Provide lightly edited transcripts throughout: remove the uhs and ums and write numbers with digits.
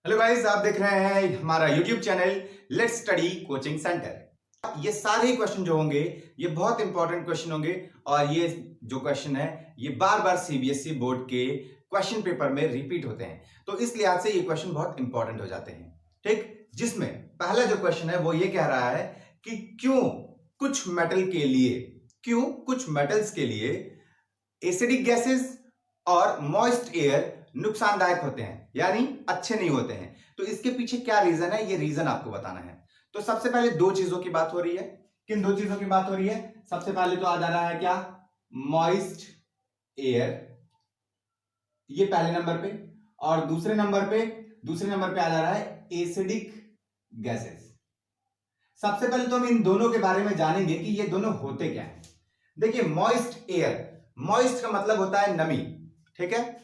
Hello guys, आप देख रहे हैं हमारा YouTube channel let's study coaching centre. ये सारे क्वेश्चन जो होंगे ये बहुत इंपॉर्टेंट क्वेश्चन होंगे और ये जो क्वेश्चन है ये बार बार सीबीएसई बोर्ड के क्वेश्चन पेपर में रिपीट होते हैं, तो इस लिहाज से ये क्वेश्चन बहुत इंपॉर्टेंट हो जाते हैं। ठीक, जिसमें पहला जो क्वेश्चन है वो ये कह रहा है कि क्यों कुछ मेटल्स के लिए एसिडिक गैसेस और मॉइस्ट एयर नुकसानदायक होते हैं, यानी अच्छे नहीं होते हैं। तो इसके पीछे क्या रीजन है, ये रीजन आपको बताना है। तो सबसे पहले दो चीजों की बात हो रही है। किन दो चीजों की बात हो रही है? सबसे पहले तो आ जा रहा है क्या, मॉइस्ट एयर, ये पहले नंबर पे, और दूसरे नंबर पे आ जा रहा है एसिडिक गैसेस। सबसे पहले तो हम इन दोनों के बारे में जानेंगे कि ये दोनों होते क्या है। देखिए, मॉइस्ट एयर, मॉइस्ट का मतलब होता है नमी, ठीक है,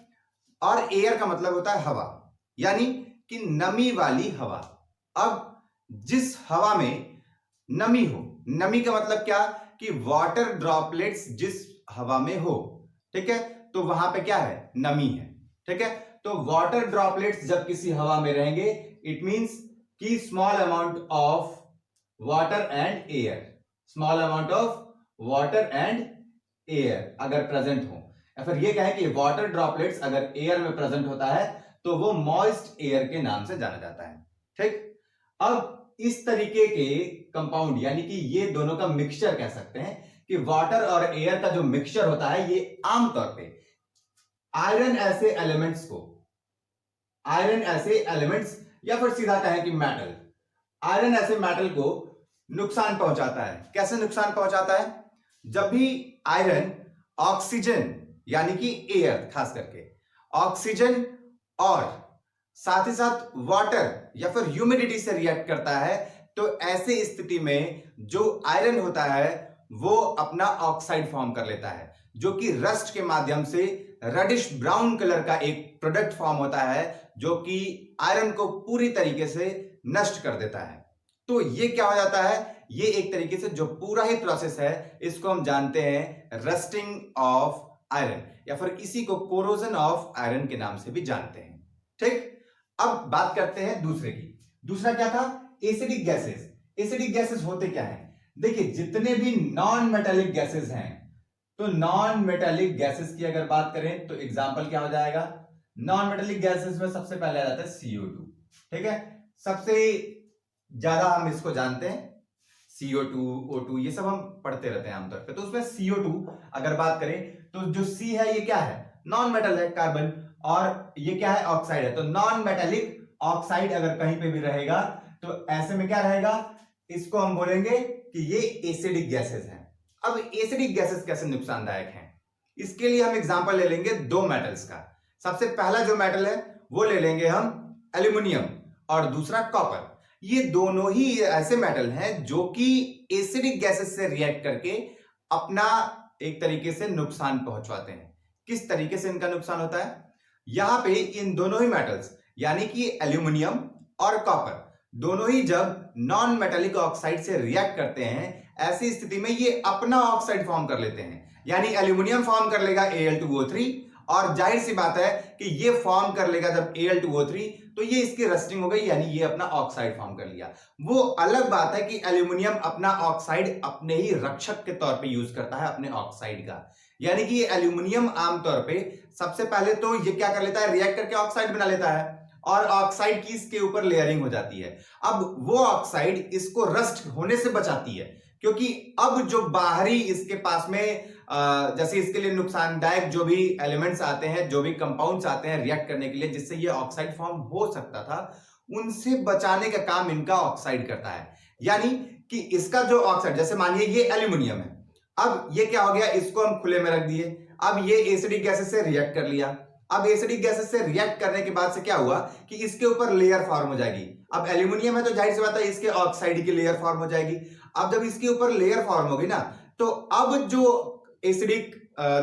और एयर का मतलब होता है हवा, यानी कि नमी वाली हवा। अब जिस हवा में नमी हो, नमी का मतलब क्या कि वाटर ड्रॉपलेट्स जिस हवा में हो, ठीक है, तो वहां पे क्या है, नमी है, ठीक है। तो वाटर ड्रॉपलेट्स जब किसी हवा में रहेंगे, इट मींस कि small amount of water and air, small amount of water and air अगर प्रेजेंट हो, या फिर ये कहें कि वाटर ड्रॉपलेट्स अगर एयर में प्रेजेंट होता है तो वो मॉइस्ट एयर के नाम से जाना जाता है। ठीक, अब इस तरीके के कंपाउंड, यानी कि ये दोनों का मिक्सचर कह सकते हैं कि वाटर और एयर का जो मिक्सचर होता है, ये आमतौर पे आयरन ऐसे एलिमेंट्स या फिर सीधा कहें कि मेटल, आयरन ऐसे मेटल को नुकसान पहुंचाता है। कैसे नुकसान पहुंचाता है? जब भी आयरन ऑक्सीजन, यानी कि एयर, खास करके ऑक्सीजन और साथ ही साथ वाटर या फिर ह्यूमिडिटी से रिएक्ट करता है, तो ऐसे स्थिति में जो आयरन होता है वो अपना ऑक्साइड फॉर्म कर लेता है, जो कि रस्ट के माध्यम से रेडिश ब्राउन कलर का एक प्रोडक्ट फॉर्म होता है, जो कि आयरन को पूरी तरीके से नष्ट कर देता है। तो ये क्या हो जाता है, ये एक तरीके से जो पूरा ही प्रोसेस है, इसको हम जानते हैं रस्टिंग ऑफ आयरन, या फिर इसी को कोरोजन ऑफ आयरन के नाम से भी जानते हैं। ठीक, अब बात करते हैं दूसरे की। दूसरा क्या था? Acidic gases. एसिडिक गैसेस होते क्या हैं? देखिए, जितने भी नॉन मेटालिक गैसेस हैं, तो नॉन मेटालिक गैसेस की अगर बात करें तो एग्जांपल क्या हो जाएगा? नॉन मेटालिक गैसेस में सबसे पहले आ जाता है CO2, ठीक है, सबसे ज्यादा हम इसको जानते हैं। CO2, O2 ये सब हम पढ़ते रहते हैं आमतौर पे। तो उसमें CO2 अगर बात करें तो जो C है ये क्या है? नॉन मेटल है, कार्बन, और ये क्या है? ऑक्साइड है। तो नॉन मेटालिक ऑक्साइड अगर कहीं पे भी रहेगा तो ऐसे में क्या रहेगा? इसको हम बोलेंगे कि ये एसिडिक गैसेस हैं। अब एसिडिक गैसेस कैसे नुकसानदायक हैं, इसके लिए हम एग्जांपल ले लेंगे दो मेटल्स का। सबसे पहला जो मेटल है वो ले लेंगे हम एल्यूमिनियम, और दूसरा कॉपर। ये दोनों ही ऐसे मेटल हैं जो कि एसिडिक गैसेस से रिएक्ट करके अपना एक तरीके से नुकसान पहुंचवाते हैं। किस तरीके से इनका नुकसान होता है? यहां पे इन दोनों ही मेटल्स, यानी कि एल्यूमिनियम और कॉपर, दोनों ही जब नॉन मेटालिक ऑक्साइड से रिएक्ट करते हैं, ऐसी स्थिति में ये अपना ऑक्साइड फॉर्म कर लेते हैं। यानी एल्यूमिनियम फॉर्म कर लेगा Al2O3, और जाहिर सी बात है कि ये फॉर्म कर लेगा जब Al2O3, तो ये इसकी रस्टिंग हो गई, यानी ये अपना ऑक्साइड फॉर्म कर लिया। वो अलग बात है कि एल्यूमिनियम अपना ऑक्साइड अपने ही रक्षक के तौर पे यूज करता है, अपने ऑक्साइड का। यानी कि ये एल्यूमिनियम आमतौर पे सबसे पहले तो ये क्या कर लेता है, रिएक्ट करके ऑक्साइड बना लेता है, और ऑक्साइड की इसके ऊपर लेयरिंग हो जाती है। अब वो ऑक्साइड इसको रस्ट होने से बचाती है, क्योंकि अब जो बाहरी इसके पास में जैसे इसके लिए नुकसानदायक जो भी एलिमेंट्स आते हैं, जो भी कंपाउंड्स आते हैं रिएक्ट करने के लिए जिससे ये ऑक्साइड फॉर्म हो सकता था, उनसे बचाने का काम इनका ऑक्साइड करता है। यानी कि इसका जो ऑक्साइड, जैसे मानिए ये एल्यूमिनियम है, अब ये क्या हो गया, इसको हम खुले में रख दिए, अब ये एसिडिक गैसेस से रिएक्ट कर लिया। अब एसिडिक गैसेस से रिएक्ट करने के बाद से क्या हुआ कि इसके ऊपर लेयर फॉर्म हो जाएगी। अब एल्यूमिनियम है तो जाहिर सी बात है इसके ऑक्साइड की लेयर फॉर्म हो जाएगी। अब जब इसके ऊपर लेयर फॉर्म होगी ना, तो अब जो एसिडिक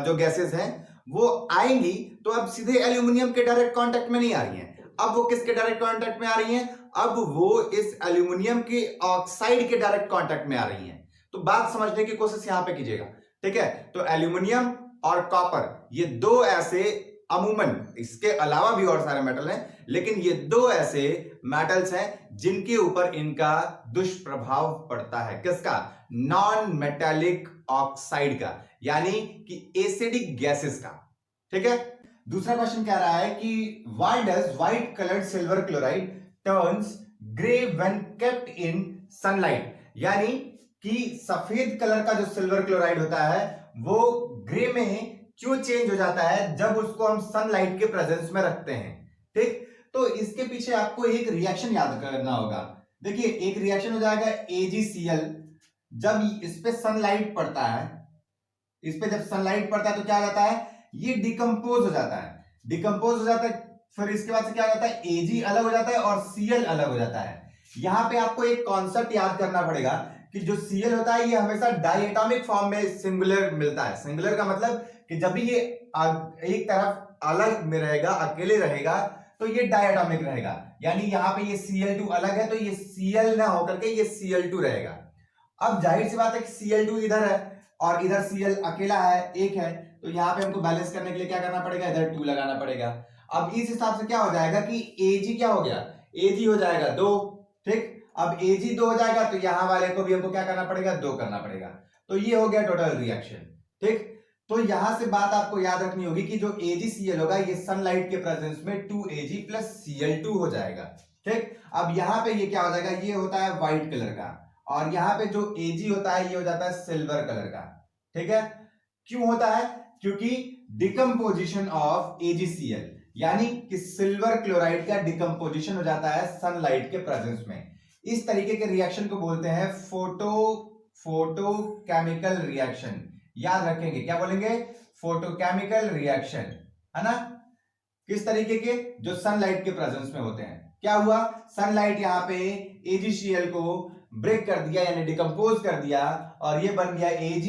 जो गैसेस हैं वो आएंगी, तो अब सीधे एल्यूमिनियम के डायरेक्ट कांटेक्ट में नहीं आ रही हैं। अब वो किसके डायरेक्ट कांटेक्ट में आ रही हैं? अब वो इस एल्यूमिनियम के ऑक्साइड के डायरेक्ट कांटेक्ट में आ रही हैं। तो बात समझने की कोशिश यहां पे कीजिएगा, ठीक है। तो एल्यूमिनियम और कॉपर, ये दो ऐसे अमूमन इसके अलावा भी और सारे मेटल हैं, लेकिन ये दो ऐसे मेटल्स हैं जिनके ऊपर इनका दुष्प्रभाव पड़ता है। किसका? नॉन मेटालिक ऑक्साइड का, यानी कि एसिडिक गैसेस का। ठीक है। दूसरा क्वेश्चन कह रहा है कि why does white coloured silver chloride turns grey when kept in sunlight, यानी कि सफेद कलर का जो सिल्वर क्लोराइड होता है वो ग्रे में क्यों चेंज हो जाता है जब उसको हम सनलाइट के प्रेजेंस में रखते हैं। ठीक, तो इसके पीछे आपको एक रिएक्शन याद करना होगा। देखिए, एक रिएक्शन हो जाएगा AgCl, जब इस पे सनलाइट पड़ता है, इस पे जब सनलाइट पड़ता है तो क्या हो जाता है, ये डिकम्पोज हो जाता है। डिकम्पोज हो जाता है, फिर इसके बाद से क्या हो जाता है, Ag अलग हो जाता है और Cl अलग हो जाता है। यहां पे आपको एक कॉन्सेप्ट याद करना पड़ेगा कि जो Cl होता है ये हमेशा डायटोमिक फॉर्म में सिंगुलर मिलता है। सिंगुलर का मतलब कि जब भी ये एक तरफ अलग में रहेगा, अकेले रहेगा, तो ये डायटोमिक रहेगा। यानी यहाँ पे ये Cl2 अलग है तो ये Cl ना होकर के ये Cl2 रहेगा। अब जाहिर सी बात है कि Cl2 इधर है और इधर Cl अकेला है, एक है, तो यहाँ पे हमको बैलेंस करने के लिए क्या करना पड़ेगा, इधर 2 लगाना पड़ेगा। अब इस हिसाब से क्या हो जाएगा कि Ag क्या हो गया, Ag हो जाएगा 2। ठीक, अब Ag 2 हो जाएगा तो यहां वाले को भी हमको क्या करना पड़ेगा, 2 करना पड़ेगा। तो ये हो गया टोटल रिएक्शन। ठीक, तो यहां से बात आपको याद रखनी होगी कि जो AgCl होगा ये सनलाइट के प्रेजेंस में 2Ag प्लस Cl2 हो जाएगा। ठीक, अब यहां पे ये क्या हो जाएगा, ये होता है व्हाइट कलर का, और यहां पे जो Ag होता है ये हो जाता है सिल्वर कलर का। ठीक है, क्यों होता है, क्योंकि डिकम्पोजिशन ऑफ AgCl, यानी कि सिल्वर क्लोराइड का डिकम्पोजिशन हो जाता है सनलाइट के प्रेजेंस में। इस तरीके के रिएक्शन को बोलते हैं फोटोकेमिकल रिएक्शन। याद रखेंगे, क्या बोलेंगे, फोटोकेमिकल रिएक्शन, है ना। किस तरीके के, जो सनलाइट के प्रेजेंस में होते हैं। क्या हुआ, सनलाइट यहाँ पे AgCl को ब्रेक कर दिया, यानी डिकम्पोज कर दिया, और ये बन गया Ag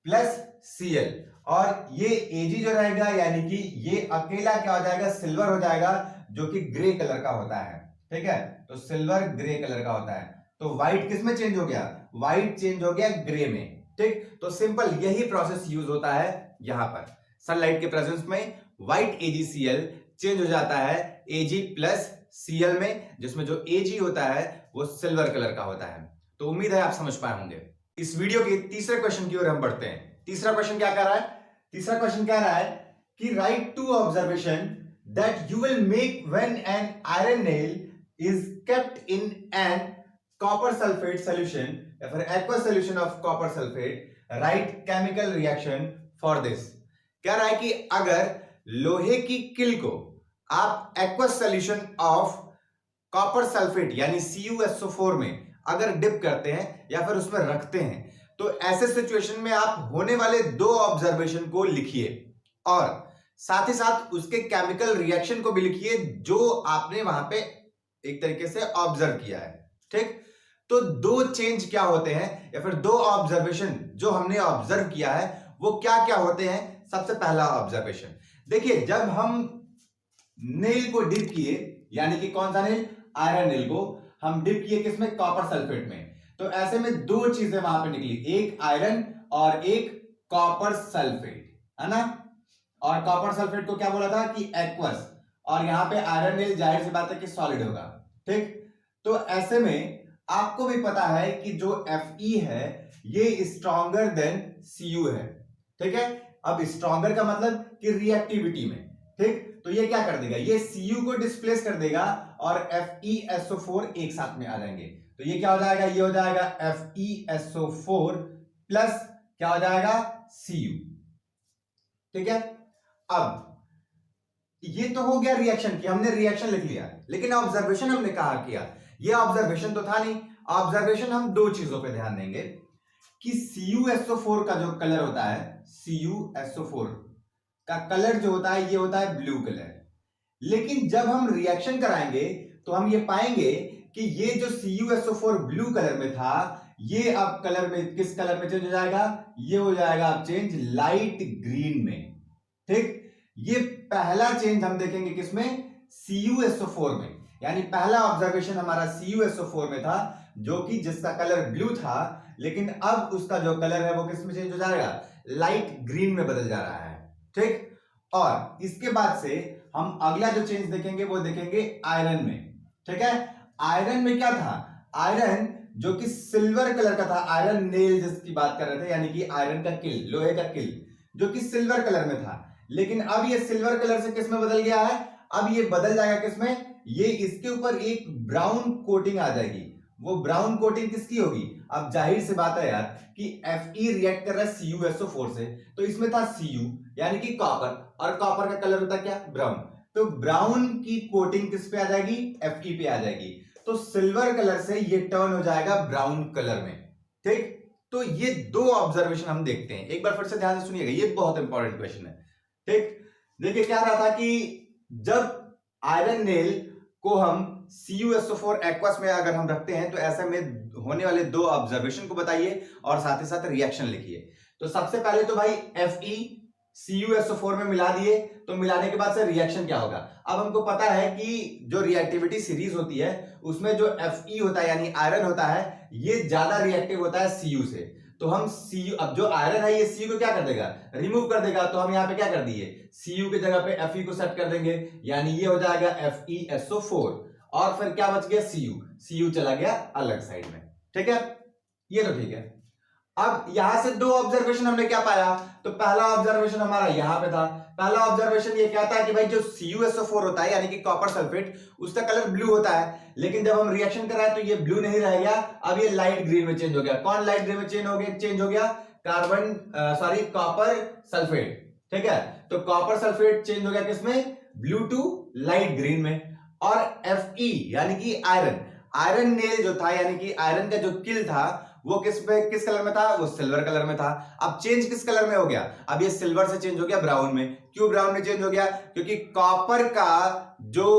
प्लस Cl, और ये Ag जो रहेगा यानी कि ये अकेला क्या हो जाएगा, सिल्वर हो जाएगा, जो कि ग्रे कलर का होता है। ठीक है, तो सिल्वर ग्रे कलर का होता है। तो व्हाइट किस में चेंज हो गया, व्हाइट चेंज हो गया ग्रे में। ठीक, तो सिंपल यही प्रोसेस यूज होता है यहां पर। सनलाइट के प्रेजेंस में व्हाइट AgCl चेंज हो जाता है Ag प्लस Cl में, जिसमें जो Ag होता है वो सिल्वर कलर का होता है। तो उम्मीद है आप समझ पाए होंगे। इस वीडियो के तीसरे क्वेश्चन की ओर हम बढ़ते हैं। तीसरा क्वेश्चन क्या कह रहा है, तीसरा क्वेश्चन कह रहा है कि right 2 observation that you will make when an iron nail is kept in an copper sulphate solution या फिर aqua solution of copper sulphate, right chemical reaction for this. कह रहा है कि अगर लोहे की किल को आप aqua solution of copper sulphate यानी CuSO4 में अगर डिप करते हैं या फिर उसमें रखते हैं, तो ऐसे सिचुएशन में आप होने वाले 2 ऑब्जर्वेशन को लिखिए और साथ ही साथ उसके केमिकल रिएक्शन को भी लिखिए जो आपने वहां पे एक तरीके से ऑब्जर्व किया है। ठीक, तो 2 चेंज क्या होते हैं या फिर 2 ऑब्जर्वेशन जो हमने ऑब्जर्व किया है वो क्या क्या होते हैं। सबसे पहला ऑब्जर्वेशन देखिए, जब हम नेल को डिप किए, यानी कि कौन सा नेल, आयरन नेल को हम डिप किए किसमें, कॉपर सल्फेट में, तो ऐसे में 2 चीजें वहां पे निकली, एक आयरन और एक कॉपर सल्फेट, है ना। और कॉपर सल्फेट को क्या बोला था कि एक्वस, और यहां पे आयरन नेल जाहिर सी बात है कि सॉलिड होगा। ठीक, तो ऐसे में आपको भी पता है कि जो Fe है ये स्ट्रॉन्गर देन Cu है। ठीक है, अब स्ट्रॉन्गर का मतलब कि रिएक्टिविटी में। ठीक, तो ये क्या कर देगा, ये Cu को डिस्प्लेस कर देगा और FeSO4 एक साथ में आ जाएंगे। तो ये क्या हो जाएगा, ये हो जाएगा FeSO4 प्लस क्या हो जाएगा, Cu। ठीक है, अब ये तो हो गया रिएक्शन की, हमने रिएक्शन लिख लिया, लेकिन ऑब्जर्वेशन हमने कहा किया, ये ऑब्जर्वेशन तो था नहीं। ऑब्जर्वेशन हम 2 चीजों पे ध्यान देंगे कि CuSO4 का जो कलर होता है, CuSO4 का कलर जो होता है ये होता है ब्लू कलर, लेकिन जब हम रिएक्शन कराएंगे तो हम ये पाएंगे कि ये जो CuSO4 ब्लू कलर में था ये अब कलर में किस कलर में चेंज हो जाएगा, ये हो जाएगा अब चेंज लाइट ग्रीन में। ठीक, ये पहला चेंज हम देखेंगे किसमें, CuSO4 में, यानी पहला ऑब्जर्वेशन हमारा CuSO4 में था जो कि जिसका कलर ब्लू था, लेकिन अब उसका जो कलर है वो किस में चेंज हो जाएगा, लाइट ग्रीन में बदल जा रहा है। ठीक, और इसके बाद से हम अगला जो चेंज देखेंगे वो देखेंगे आयरन में। ठीक है, आयरन में क्या था, आयरन जो कि सिल्वर कलर का था, आयरन नेल जिसकी बात कर रहे थे, यानी कि आयरन का किल, लोहे का किल जो कि सिल्वर कलर में था। लेकिन अब ये सिल्वर कलर से किस में बदल गया है, अब ये बदल जाएगा किसमें, ये इसके ऊपर एक ब्राउन कोटिंग आ जाएगी। वो ब्राउन कोटिंग किसकी होगी, अब जाहिर सी बात है यार कि Fe रिएक्ट कर रहा है CuSO4 से, तो इसमें था Cu यानी कि कॉपर, और कॉपर का कलर होता है क्या, ब्राउन, तो ब्राउन की कोटिंग किस पे आ जाएगी, Fe पे आ जाएगी, तो सिल्वर कलर से ये टर्न हो जाएगा ब्राउन कलर में। ठीक, तो ये दो ऑब्जर्वेशन हम देखते हैं, एक बार फिर से ध्यान से सुनिएगा, ये बहुत इंपॉर्टेंट क्वेश्चन है। ठीक, देखिए क्या रहा था कि जब आयरन नेल को हम CuSO4 एक्वस में अगर हम रखते हैं तो ऐसे में होने वाले दो ऑब्जर्वेशन को बताइए और साथ ही साथ रिएक्शन लिखिए। तो सबसे पहले तो भाई Fe CuSO4 में मिला दिए, तो मिलाने के बाद से रिएक्शन क्या होगा, अब हमको पता है कि जो रिएक्टिविटी सीरीज होती है उसमें जो Fe होता है यानी आयरन होता है, ये ज्यादा रिएक्टिव होता है Cu से, तो हम Cu, अब जो आयरन है ये Cu को क्या कर देगा, रिमूव कर देगा, तो हम यहाँ पे क्या कर दिए, Cu की जगह पे Fe को सेट कर देंगे, यानी ये हो जाएगा FeSO4, और फिर क्या बच गया, Cu चला गया अलग साइड में। ठीक है, ये तो ठीक है। अब यहां से दो ऑब्जर्वेशन हमने क्या पाया, तो पहला ऑब्जर्वेशन हमारा यहां पे था, पहला ऑब्जर्वेशन ये कहता है कि भाई जो CuSO4 होता है यानी कि कॉपर सल्फेट, उसका कलर ब्लू होता है, लेकिन जब हम रिएक्शन कराए तो ये ब्लू नहीं रह गया, अब ये लाइट ग्रीन में चेंज हो गया। कौन लाइट ग्रीन में चेंज हो गया, कॉपर सल्फेट। ठीक है, तो कॉपर सल्फेट चेंज हो गया किसमें, ब्लू टू लाइट ग्रीन में। और Fe यानी कि आयरन नेल जो था यानी कि आयरन का जो किल था वो किस कलर में था, वो सिल्वर कलर में था। अब चेंज किस कलर में हो गया, अब ये सिल्वर से चेंज हो गया ब्राउन में। क्यों ब्राउन में चेंज हो गया, क्योंकि कॉपर का जो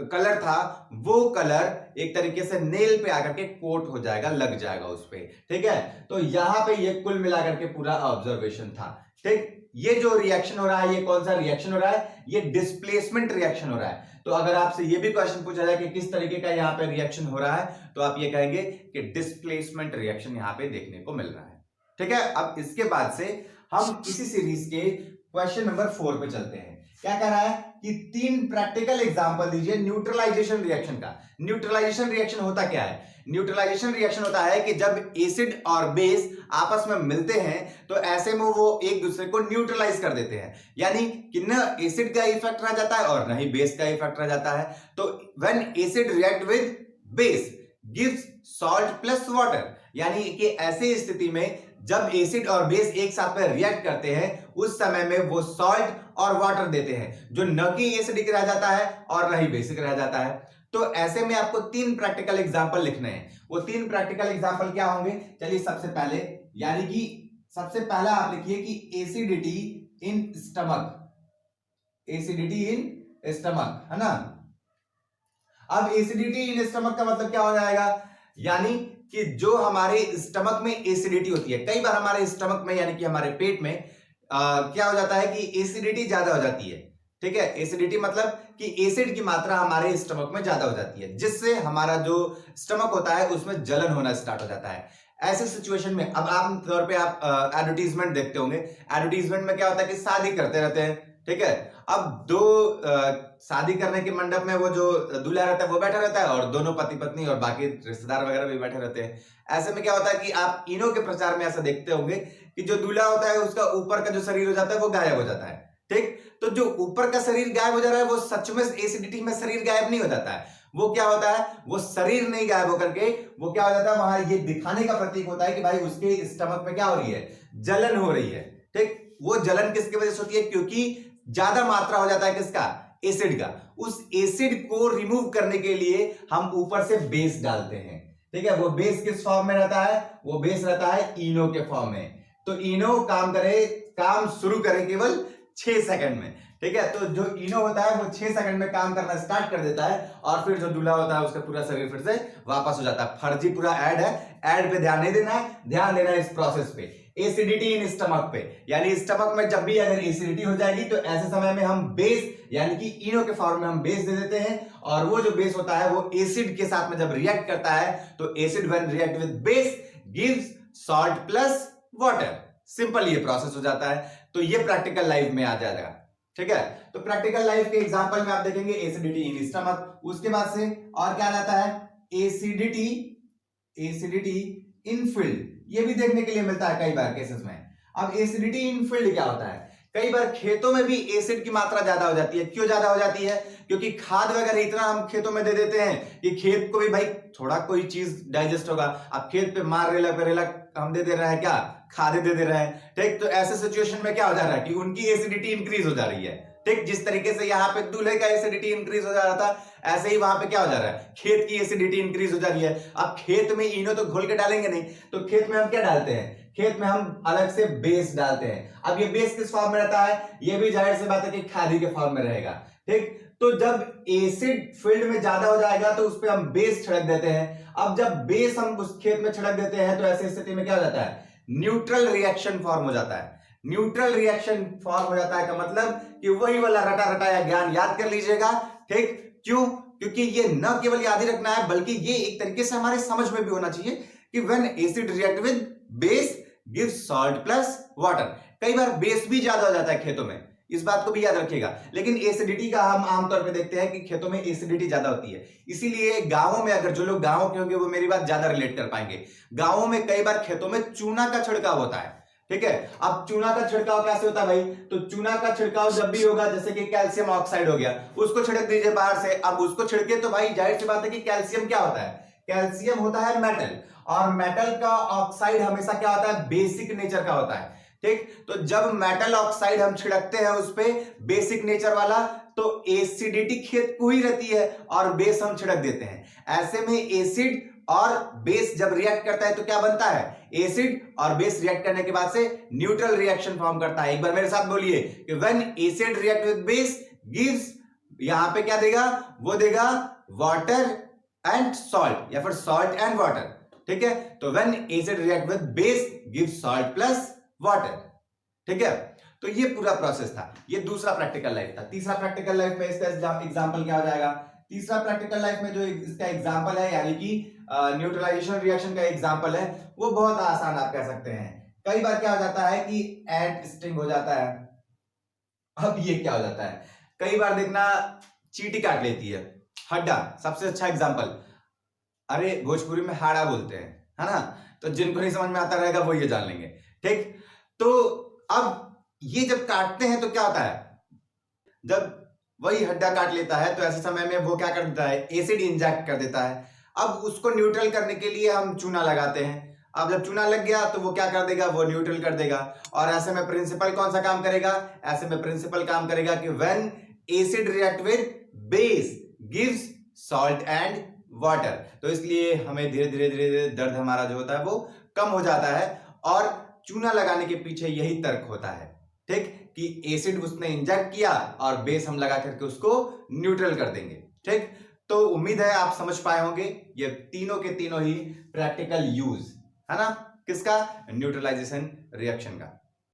कलर था वो कलर एक तरीके से नेल पे आकर के कोट हो जाएगा, लग जाएगा उस पे। ठीक है, तो यहां पे ये कुल मिलाकर के पूरा ऑब्जर्वेशन था। ठीक, ये जो रिएक्शन हो रहा है ये कौन सा रिएक्शन हो रहा है, ये डिस्प्लेसमेंट रिएक्शन हो रहा है। तो अगर आपसे ये भी क्वेश्चन पूछा जाए कि किस तरीके का यहाँ पे रिएक्शन हो रहा है, तो आप ये कहेंगे कि डिस्प्लेसमेंट रिएक्शन यहाँ पे देखने को मिल रहा है। ठीक है, अब इसके बाद से हम इसी सीरीज के क्वेश्चन नंबर 4 पे चलते हैं। क्या कह रहा है कि 3 प्रैक्टिकल एग्जांपल दीजिए न्यूट्रलाइजेशन रिएक्शन का। न्यूट्रलाइजेशन रिएक्शन होता क्या है, न्यूट्रलाइजेशन रिएक्शन होता है कि जब एसिड और बेस आपस में मिलते हैं तो ऐसे में वो एक दूसरे को न्यूट्रलाइज कर देते हैं, यानी कि न एसिड का इफेक्ट रह जाता है और न ही बेस का इफेक्ट रह जाता है। तो when acid react with base gives salt plus water, यानी कि ऐसी स्थिति में जब एसिड और बेस एक साथ में रिएक्ट करते हैं उस समय में वो सॉल्ट और वाटर देते हैं, जो न कि एसिडिक रह जाता है और न ही बेसिक रह जाता है। तो ऐसे में आपको 3 प्रैक्टिकल एग्जांपल लिखने हैं। वो 3 प्रैक्टिकल एग्जांपल क्या होंगे, चलिए सबसे पहले, यानी कि सबसे पहला आप लिखिए कि acidity in stomach, acidity in stomach, है ना। अब एसिडिटी इन स्टमक का मतलब क्या हो जाएगा, यानी कि जो हमारे स्टमक में एसिडिटी होती है, कई बार हमारे स्टमक में यानी कि हमारे पेट में क्या हो जाता है कि एसिडिटी ज्यादा हो जाती है। ठीक है, एसिडिटी मतलब कि एसिड की मात्रा हमारे स्टमक में ज्यादा हो जाती है, जिससे हमारा जो स्टमक होता है उसमें जलन होना स्टार्ट हो जाता है। ऐसे सिचुएशन में अब आम तौर पे आप एडवर्टीजमेंट देखते होंगे, एडवर्टीजमेंट में क्या होता है कि शादी करते रहते हैं। ठीक है, अब दो शादी करने के मंडप में वो जो दूल्हा रहता है वो बैठा रहता है और दोनों पति पत्नी और बाकी रिश्तेदार वगैरह भी बैठे रहते हैं। ऐसे में क्या होता है कि आप इनो के प्रचार में ऐसा देखते होंगे कि जो दूल्हा होता है उसका ऊपर का जो शरीर हो जाता है वो गायब हो जाता है। ठीक, तो जो ऊपर का शरीर गायब हो जा रहा है वो सच में एसिडिटी में शरीर गायब नहीं हो जाता है। वो क्या होता है, वो शरीर नहीं गायब होकर के वो क्या हो जाता है, वहां ये दिखाने का प्रतीक होता है कि भाई उसके स्टमक में क्या हो रही है, जलन हो रही है। ठीक, वो जलन किसकी वजह से होती है, क्योंकि ज्यादा मात्रा हो जाता है किसका, एसिड का। उस एसिड को रिमूव करने के लिए हम ऊपर से बेस डालते हैं। ठीक है, वो बेस किस फॉर्म में रहता है, वो बेस रहता है इनो के फॉर्म में। तो इनो काम शुरू करे केवल 6 सेकंड में। ठीक है, तो जो इनो होता है वो 6 सेकंड में काम करना स्टार्ट कर देता है और फिर जो दूल्हा होता है उसका पूरा शरीर फिर से वापस हो जाता है। फर्जी पूरा ऐड है, ऐड पे ध्यान नहीं देना है, ध्यान देना है इस प्रोसेस पे। एसिडिटी इन स्टमक पे, यानी स्टमक में जब भी अगर एसिडिटी हो जाएगी तो ऐसे समय में हम बेस यानी कि इनो के फॉर्म में हम बेस दे देते हैं, और वो जो बेस होता है वो एसिड के साथ में जब रिएक्ट करता है तो acid when react with base gives salt plus water. Simple ये प्रोसेस हो जाता है। तो ये प्रैक्टिकल लाइफ में आ जाएगा। ठीक है, तो प्रैक्टिकल लाइफ के एग्जांपल में आप देखेंगे एसिडिटी इन स्टमक, उसके बाद से और क्या आता है एसिडिटी इन फील्ड, ये भी देखने के लिए मिलता है कई बार केसेस में। अब एसिडिटी इन फील्ड क्या होता है, कई बार खेतों में भी एसिड की मात्रा ज्यादा हो जाती है। क्यों ज्यादा हो जाती है, क्योंकि खाद वगैरह इतना हम खेतों में दे देते हैं कि खेत को भी भाई थोड़ा कोई चीज डाइजेस्ट होगा। अब खेत पे मार रेला पेरेला हम दे रहे हैं, क्या खादे दे रहे हैं। ठीक, तो ऐसे सिचुएशन में क्या हो जा रहा है कि उनकी एसिडिटी इंक्रीज हो जा रही है। ठीक, जिस तरीके से यहाँ पे दूल्हे का एसिडिटी इंक्रीज हो जा रहा था, ऐसे ही वहां पे क्या हो जा रहा है, खेत की एसिडिटी इंक्रीज हो जा रही है। अब खेत में इनो तो घोल के डालेंगे नहीं, तो खेत में हम क्या डालते हैं, खेत में हम अलग से बेस डालते हैं। अब ये बेस किस फॉर्म में रहता है, ये भी जाहिर सी बात है कि खादी के फॉर्म में रहेगा। ठीक, तो जब एसिड फील्ड में ज्यादा हो जाएगा तो उस पर हम बेस छिड़क देते हैं। अब जब बेस हम उस खेत में छिड़क देते हैं तो ऐसी स्थिति में क्या हो जाता है, न्यूट्रल रिएक्शन फॉर्म हो जाता है। न्यूट्रल रिएक्शन फॉर्म हो जाता है का मतलब कि वही वाला रटा रटाया ज्ञान याद कर लीजिएगा। ठीक, क्यों, क्योंकि ये न केवल याद ही रखना है बल्कि ये एक तरीके से हमारे समझ में भी होना चाहिए कि when acid react with base give salt plus water. कई बार बेस भी ज्यादा हो जाता है खेतों में, इस बात को भी याद रखिएगा। लेकिन एसिडिटी का हम आमतौर पे देखते हैं कि खेतों में एसिडिटी ज्यादा होती है। इसीलिए गांवों में, अगर जो लोग गांवों के होंगे वो मेरी बात ज्यादा रिलेट कर पाएंगे, गांवों में कई बार खेतों में चूना का छिड़काव होता है। ठीक है, अब चूना का छिड़काव कैसे होता है भाई, तो चूना का छिड़काव जब भी होगा, जैसे कि कैल्शियम ऑक्साइड हो गया, उसको छिड़क दीजिए बाहर से। अब उसको छिड़के तो भाई जाहिर सी बात है कि कैल्शियम क्या होता है, कैल्शियम होता है मेटल, और मेटल का ऑक्साइड हमेशा क्या होता है, बेसिक नेचर का होता है। ठीक, तो जब मेटल ऑक्साइड हम छिड़कते हैं उस पे बेसिक नेचर वाला, तो एसिडिटी खेत को ही रहती है और बेस हम छिड़क देते हैं। ऐसे में एसिड और बेस जब रिएक्ट करता है तो क्या बनता है, एसिड और बेस रिएक्ट करने के बाद से न्यूट्रल रिएक्शन फॉर्म करता है। एक बार मेरे साथ बोलिए कि when acid react with base gives, यहां पे क्या देगा, वो देगा वाटर एंड सॉल्ट, या फिर सॉल्ट एंड वाटर। ठीक है, तो when acid react with base gives salt plus water. ठीक है, तो ये पूरा प्रोसेस था। ये दूसरा प्रैक्टिकल लाइफ था। तीसरा प्रैक्टिकल लाइफ में इसका एग्जांपल क्या हो जाएगा, तीसरा प्रैक्टिकल लाइफ में जो इसका एग्जांपल है, यानी कि न्यूट्रलाइजेशन रिएक्शन का एग्जांपल है, वो बहुत आसान आप कह सकते हैं। कई बार क्या हो जाता है कि एंट स्टिंग हो जाता है। अब ये क्या हो जाता है, कई बार देखना चींटी काट लेती है, हड्डा सबसे अच्छा एग्जांपल, अरे भोजपुरी में हाड़ा बोलते हैं, है ना, तो जिनको नहीं समझ में आता रहेगा वो ये जान लेंगे। ठीक, तो अब ये जब काटते हैं तो क्या होता है, जब वही हड्डा काट लेता है तो ऐसे समय में वो क्या कर देता है, एसिड इंजेक्ट कर देता है। अब उसको न्यूट्रल करने के लिए हम चूना लगाते हैं। अब जब चूना लग गया तो वो क्या कर देगा, वो न्यूट्रल कर देगा। और ऐसे में प्रिंसिपल कौन सा काम करेगा, ऐसे में प्रिंसिपल काम करेगा कि when acid react with base gives salt and water. तो इसलिए हमें धीरे धीरे धीरे धीरे दर्द हमारा जो होता है वो कम हो जाता है, और चूना लगाने के पीछे यही तर्क होता है। ठीक, कि एसिड उसने इंजेक्ट किया और बेस हम लगा करके उसको न्यूट्रल कर देंगे। ठीक, तो उम्मीद है आप समझ पाए होंगे ये तीनों के तीनों ही प्रैक्टिकल यूज है ना, किसका, न्यूट्रलाइजेशन रिएक्शन का।